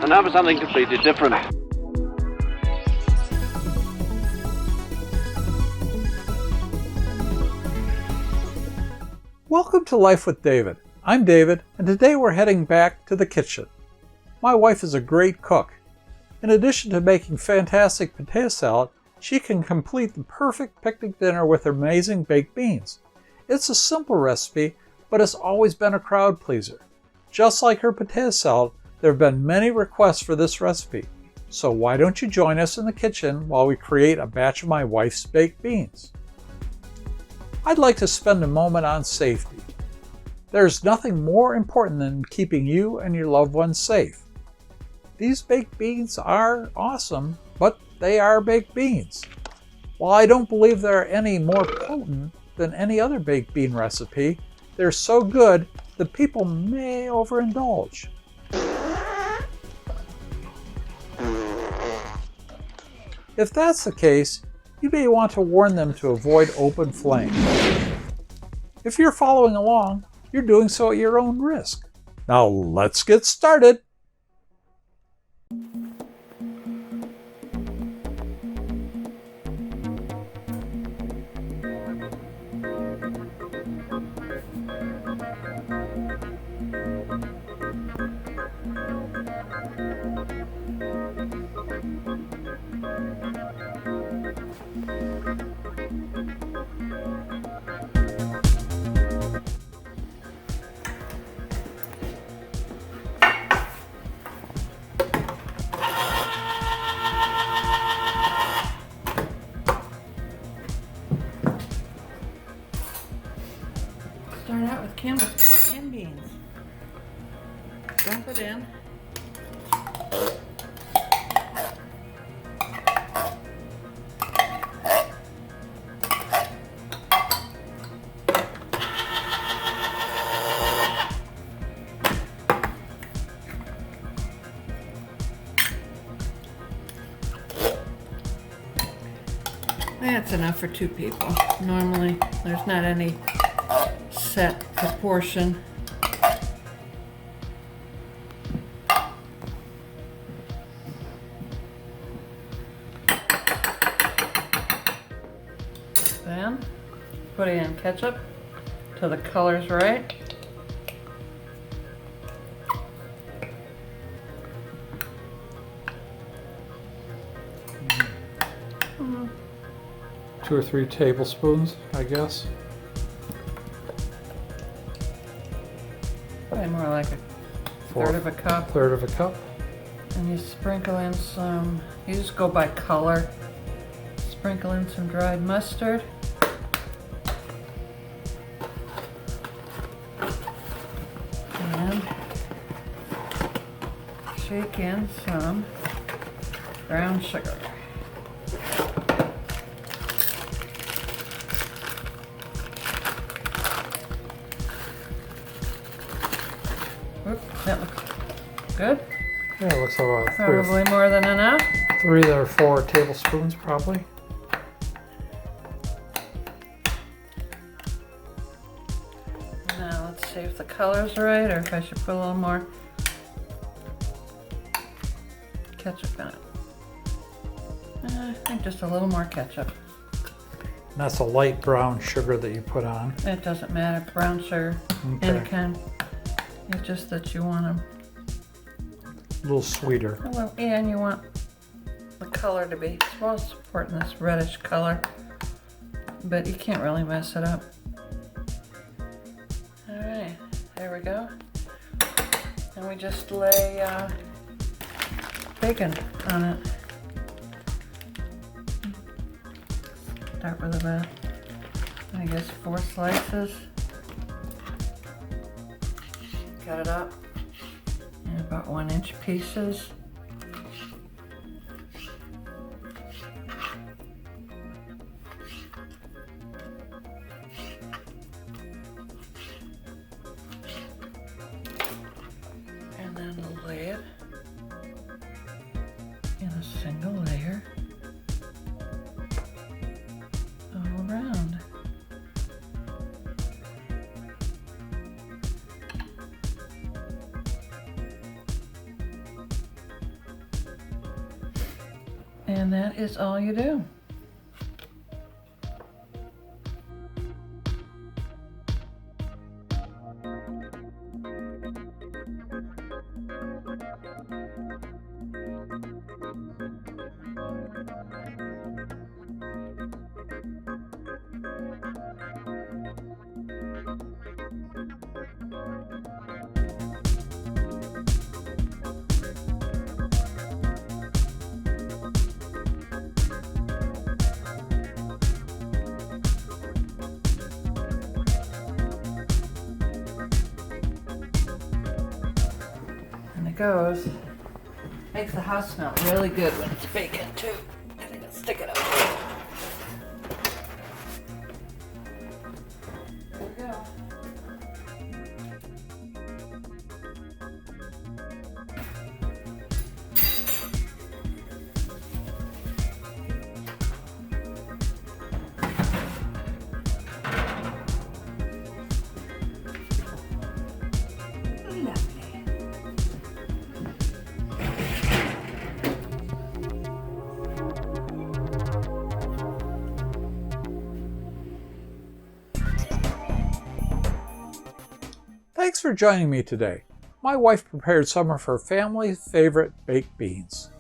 And now for something completely different. Welcome to Life with David. I'm David, and today we're heading back to the kitchen. My wife is a great cook. In addition to making fantastic potato salad, she can complete the perfect picnic dinner with her amazing baked beans. It's a simple recipe, but it's always been a crowd pleaser. Just like her potato salad, there have been many requests for this recipe. So why don't you join us in the kitchen while we create a batch of my wife's baked beans? I'd like to spend a moment on safety. There's nothing more important than keeping you and your loved ones safe. These baked beans are awesome, but they are baked beans. While I don't believe they're any more potent than any other baked bean recipe, they're so good that people may overindulge. If that's the case, you may want to warn them to avoid open flames. If you're following along, you're doing so at your own risk. Now let's get started. Start out with Campbell's pork and beans. Dump it in. That's enough for 2 people. Normally, there's not any set proportion. Then put in ketchup till the color's right. Mm-hmm. 2 or 3 tablespoons, I guess. Probably more like a third of a cup. Third of a cup. And you sprinkle in some, you just go by color. Sprinkle in some dried mustard. And shake in some brown sugar. That looks good. Yeah, it looks about Probably more than enough. 3 or 4 tablespoons, probably. Now let's see if the color's right, or if I should put a little more ketchup in it. I think just a little more ketchup. And that's a light brown sugar that you put on. It doesn't matter, brown sugar, any kind. It's just that you want them A little sweeter. a little, yeah, and you want the color to be, well, supporting this reddish color, but you can't really mess it up. All right, there we go. And we just lay bacon on it. Start with about, I guess, 4 slices. Cut it up in about 1-inch pieces. And then lay it in a single layer all around. And that is all you do. Goes. Makes the house smell really good when it's bacon too. I'm gonna stick it up. There we go. Thanks for joining me today. My wife prepared some of her family's favorite baked beans.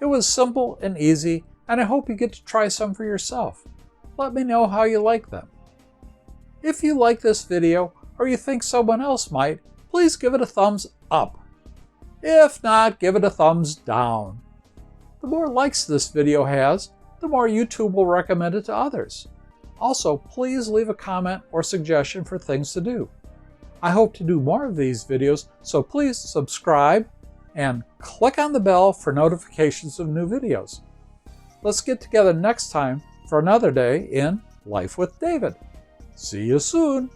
It was simple and easy, and I hope you get to try some for yourself. Let me know how you like them. If you like this video, or you think someone else might, please give it a thumbs up. If not, give it a thumbs down. The more likes this video has, the more YouTube will recommend it to others. Also, please leave a comment or suggestion for things to do. I hope to do more of these videos, so please subscribe and click on the bell for notifications of new videos. Let's get together next time for another day in Life with David. See you soon!